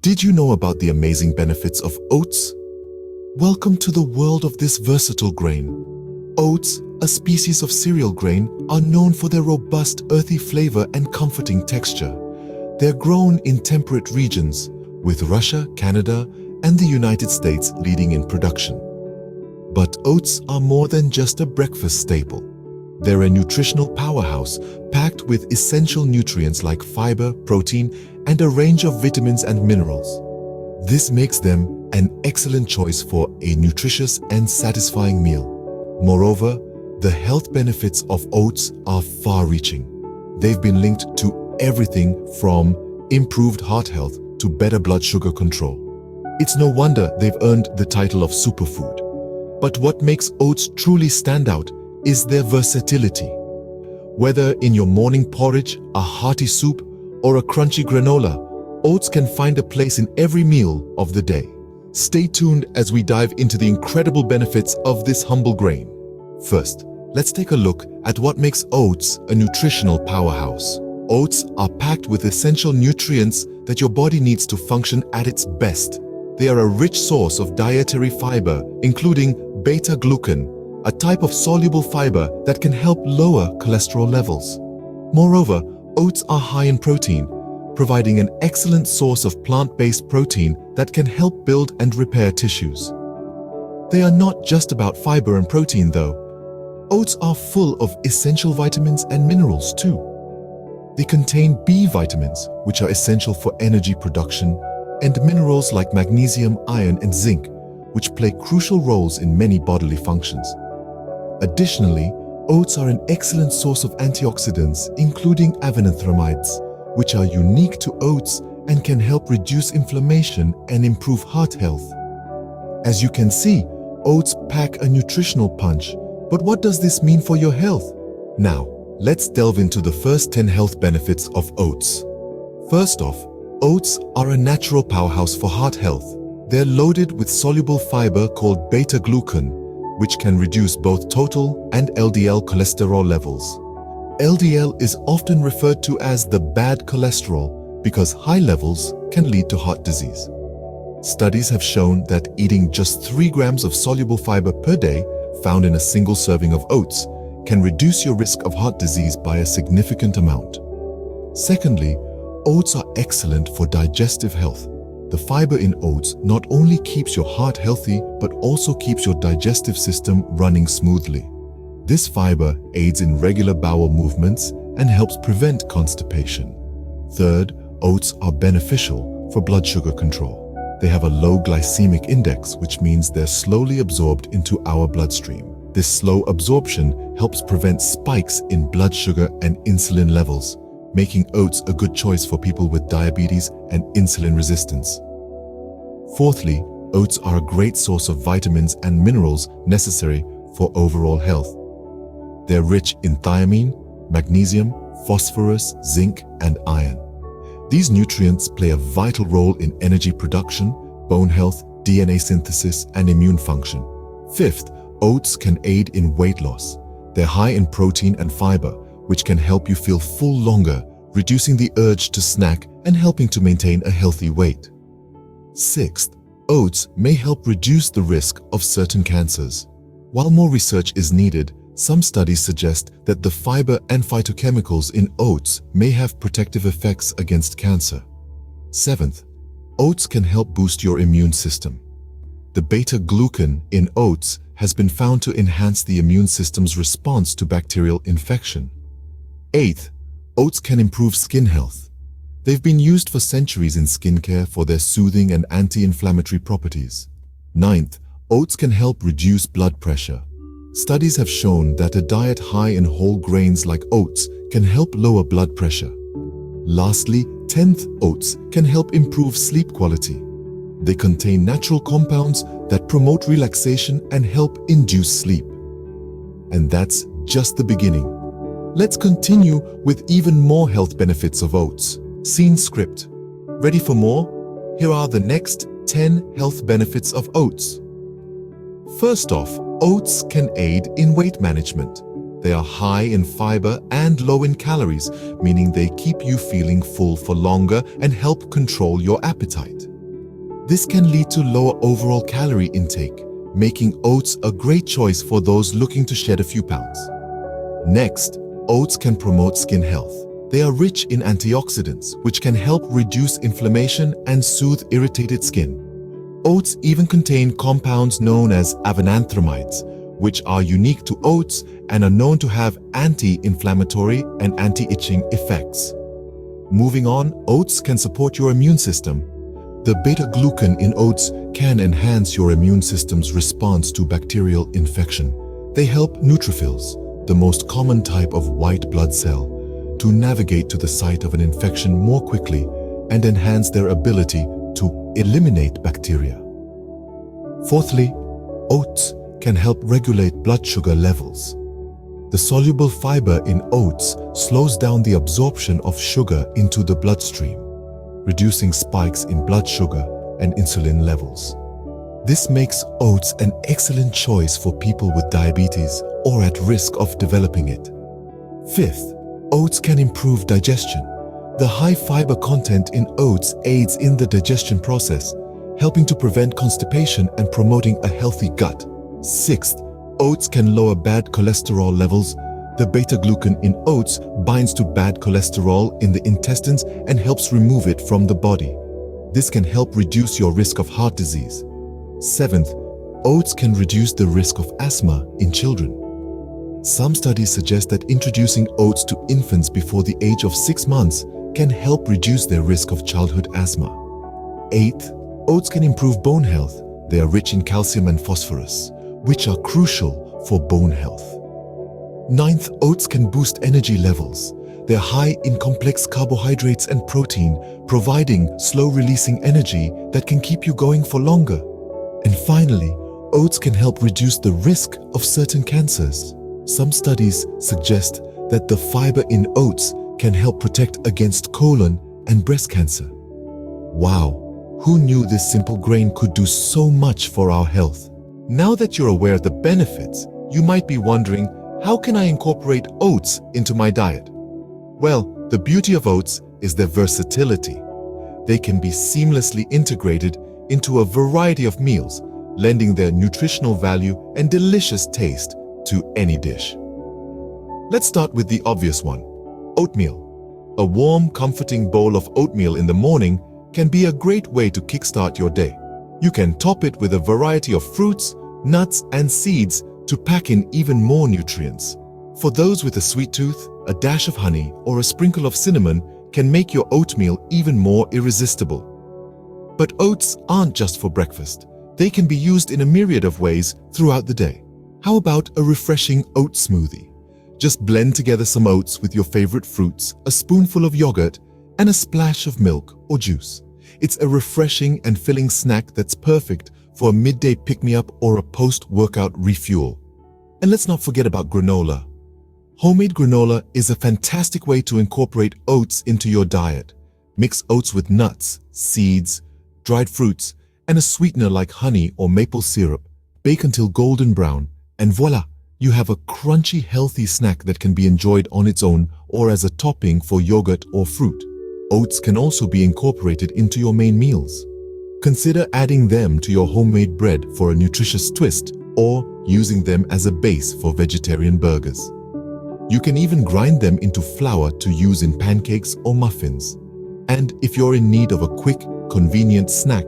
Did you know about the amazing benefits of oats? Welcome to the world of this versatile grain. Oats, a species of cereal grain, are known for their robust, earthy flavor and comforting texture. They're grown in temperate regions, with Russia, Canada, and the United States leading in production. But oats are more than just a breakfast staple. They're a nutritional powerhouse packed with essential nutrients like fiber, protein, and a range of vitamins and minerals. This makes them an excellent choice for a nutritious and satisfying meal. Moreover, the health benefits of oats are far-reaching. They've been linked to everything from improved heart health to better blood sugar control. It's no wonder they've earned the title of superfood. But what makes oats truly stand out is their versatility. Whether in your morning porridge, a hearty soup, or a crunchy granola, oats can find a place in every meal of the day. Stay tuned as we dive into the incredible benefits of this humble grain. First, let's take a look at what makes oats a nutritional powerhouse. Oats are packed with essential nutrients that your body needs to function at its best. They are a rich source of dietary fiber, including beta-glucan, a type of soluble fiber that can help lower cholesterol levels. Moreover, oats are high in protein, providing an excellent source of plant-based protein that can help build and repair tissues. They are not just about fiber and protein, though. Oats are full of essential vitamins and minerals, too. They contain B vitamins, which are essential for energy production, and minerals like magnesium, iron, and zinc, which play crucial roles in many bodily functions. Additionally, oats are an excellent source of antioxidants, including avenanthramides, which are unique to oats and can help reduce inflammation and improve heart health. As you can see, oats pack a nutritional punch. But what does this mean for your health? Now, let's delve into the first 10 health benefits of oats. First off, oats are a natural powerhouse for heart health. They're loaded with soluble fiber called beta-glucan, which can reduce both total and LDL cholesterol levels. LDL is often referred to as the bad cholesterol because high levels can lead to heart disease. Studies have shown that eating just 3 grams of soluble fiber per day, found in a single serving of oats, can reduce your risk of heart disease by a significant amount. Secondly, oats are excellent for digestive health. The fiber in oats not only keeps your heart healthy, but also keeps your digestive system running smoothly. This fiber aids in regular bowel movements and helps prevent constipation. Third, oats are beneficial for blood sugar control. They have a low glycemic index, which means they're slowly absorbed into our bloodstream. This slow absorption helps prevent spikes in blood sugar and insulin levels, making oats a good choice for people with diabetes and insulin resistance. Fourthly, oats are a great source of vitamins and minerals necessary for overall health. They're rich in thiamine, magnesium, phosphorus, zinc, and iron. These nutrients play a vital role in energy production, bone health, DNA synthesis, and immune function. Fifth, oats can aid in weight loss. They're high in protein and fiber, which can help you feel full longer, reducing the urge to snack and helping to maintain a healthy weight. Sixth, oats may help reduce the risk of certain cancers. While more research is needed, some studies suggest that the fiber and phytochemicals in oats may have protective effects against cancer. Seventh, oats can help boost your immune system. The beta-glucan in oats has been found to enhance the immune system's response to bacterial infection. Eighth, oats can improve skin health. They've been used for centuries in skincare for their soothing and anti-inflammatory properties. Ninth, oats can help reduce blood pressure. Studies have shown that a diet high in whole grains like oats can help lower blood pressure. Lastly, 10th, oats can help improve sleep quality. They contain natural compounds that promote relaxation and help induce sleep. And that's just the beginning. Let's continue with even more health benefits of oats. Scene script. Ready for more? Here are the next 10 health benefits of oats. First off, oats can aid in weight management. They are high in fiber and low in calories, meaning they keep you feeling full for longer and help control your appetite. This can lead to lower overall calorie intake, making oats a great choice for those looking to shed a few pounds. Next, oats can promote skin health. They are rich in antioxidants, which can help reduce inflammation and soothe irritated skin. Oats even contain compounds known as avenanthramides, which are unique to oats and are known to have anti-inflammatory and anti-itching effects. Moving on, oats can support your immune system. The beta-glucan in oats can enhance your immune system's response to bacterial infection. They help neutrophils, the most common type of white blood cell, to navigate to the site of an infection more quickly and enhance their ability to eliminate bacteria. Fourthly, oats can help regulate blood sugar levels. The soluble fiber in oats slows down the absorption of sugar into the bloodstream, reducing spikes in blood sugar and insulin levels. This makes oats an excellent choice for people with diabetes or at risk of developing it. Fifth, oats can improve digestion. The high fiber content in oats aids in the digestion process, helping to prevent constipation and promoting a healthy gut. Sixth, oats can lower bad cholesterol levels. The beta-glucan in oats binds to bad cholesterol in the intestines and helps remove it from the body. This can help reduce your risk of heart disease. Seventh, oats can reduce the risk of asthma in children. Some studies suggest that introducing oats to infants before the age of 6 months can help reduce their risk of childhood asthma. Eighth, oats can improve bone health. They are rich in calcium and phosphorus, which are crucial for bone health. Ninth, oats can boost energy levels. They're high in complex carbohydrates and protein, providing slow-releasing energy that can keep you going for longer. And finally, oats can help reduce the risk of certain cancers. Some studies suggest that the fiber in oats can help protect against colon and breast cancer. Wow, who knew this simple grain could do so much for our health? Now that you're aware of the benefits, you might be wondering, how can I incorporate oats into my diet? Well, the beauty of oats is their versatility. They can be seamlessly integrated into a variety of meals, lending their nutritional value and delicious taste to any dish. Let's start with the obvious one, oatmeal. A warm, comforting bowl of oatmeal in the morning can be a great way to kickstart your day. You can top it with a variety of fruits, nuts, and seeds to pack in even more nutrients. For those with a sweet tooth, a dash of honey or a sprinkle of cinnamon can make your oatmeal even more irresistible. But oats aren't just for breakfast. They can be used in a myriad of ways throughout the day. How about a refreshing oat smoothie? Just blend together some oats with your favorite fruits, a spoonful of yogurt, and a splash of milk or juice. It's a refreshing and filling snack that's perfect for a midday pick-me-up or a post-workout refuel. And let's not forget about granola. Homemade granola is a fantastic way to incorporate oats into your diet. Mix oats with nuts, seeds, dried fruits, and a sweetener like honey or maple syrup. Bake until golden brown, and voila! You have a crunchy, healthy snack that can be enjoyed on its own or as a topping for yogurt or fruit. Oats can also be incorporated into your main meals. Consider adding them to your homemade bread for a nutritious twist or using them as a base for vegetarian burgers. You can even grind them into flour to use in pancakes or muffins. And if you're in need of a quick, convenient snack,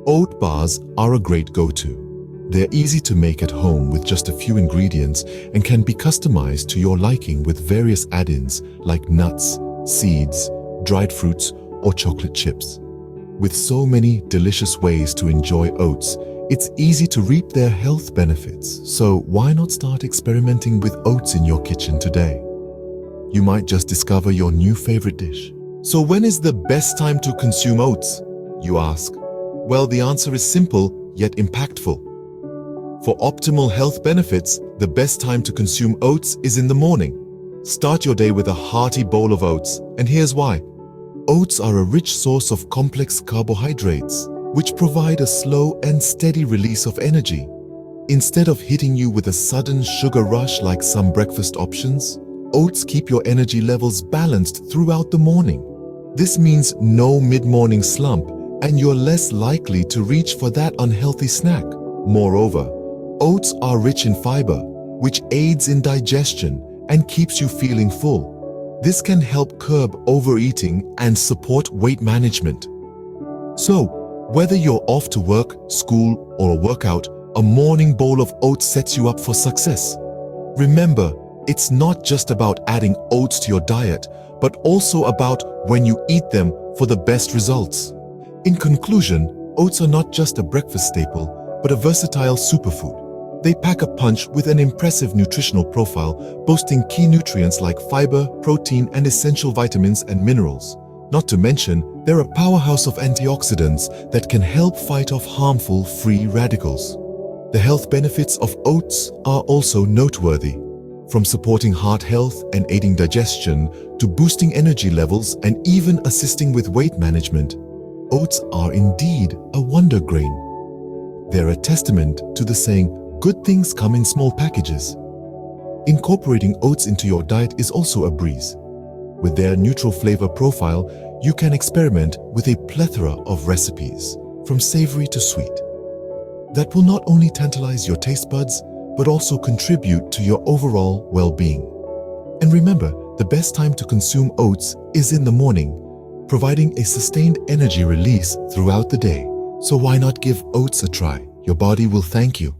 oat bars are a great go-to. They're easy to make at home with just a few ingredients and can be customized to your liking with various add-ins like nuts, seeds, dried fruits, or chocolate chips. With so many delicious ways to enjoy oats, it's easy to reap their health benefits. So why not start experimenting with oats in your kitchen today? You might just discover your new favorite dish. So when is the best time to consume oats, you ask? Well, the answer is simple yet impactful. For optimal health benefits, the best time to consume oats is in the morning. Start your day with a hearty bowl of oats, and here's why. Oats are a rich source of complex carbohydrates, which provide a slow and steady release of energy. Instead of hitting you with a sudden sugar rush like some breakfast options, oats keep your energy levels balanced throughout the morning. This means no mid-morning slump and you're less likely to reach for that unhealthy snack. Moreover, oats are rich in fiber, which aids in digestion and keeps you feeling full. This can help curb overeating and support weight management. So, whether you're off to work, school, or a workout, a morning bowl of oats sets you up for success. Remember, it's not just about adding oats to your diet, but also about when you eat them for the best results. In conclusion, oats are not just a breakfast staple, but a versatile superfood. They pack a punch with an impressive nutritional profile, boasting key nutrients like fiber, protein, and essential vitamins and minerals. Not to mention, they're a powerhouse of antioxidants that can help fight off harmful free radicals. The health benefits of oats are also noteworthy. From supporting heart health and aiding digestion to boosting energy levels and even assisting with weight management, oats are indeed a wonder grain. They're a testament to the saying, "Good things come in small packages." Incorporating oats into your diet is also a breeze. With their neutral flavor profile, you can experiment with a plethora of recipes, from savory to sweet, that will not only tantalize your taste buds, but also contribute to your overall well-being. And remember, the best time to consume oats is in the morning, providing a sustained energy release throughout the day. So why not give oats a try? Your body will thank you.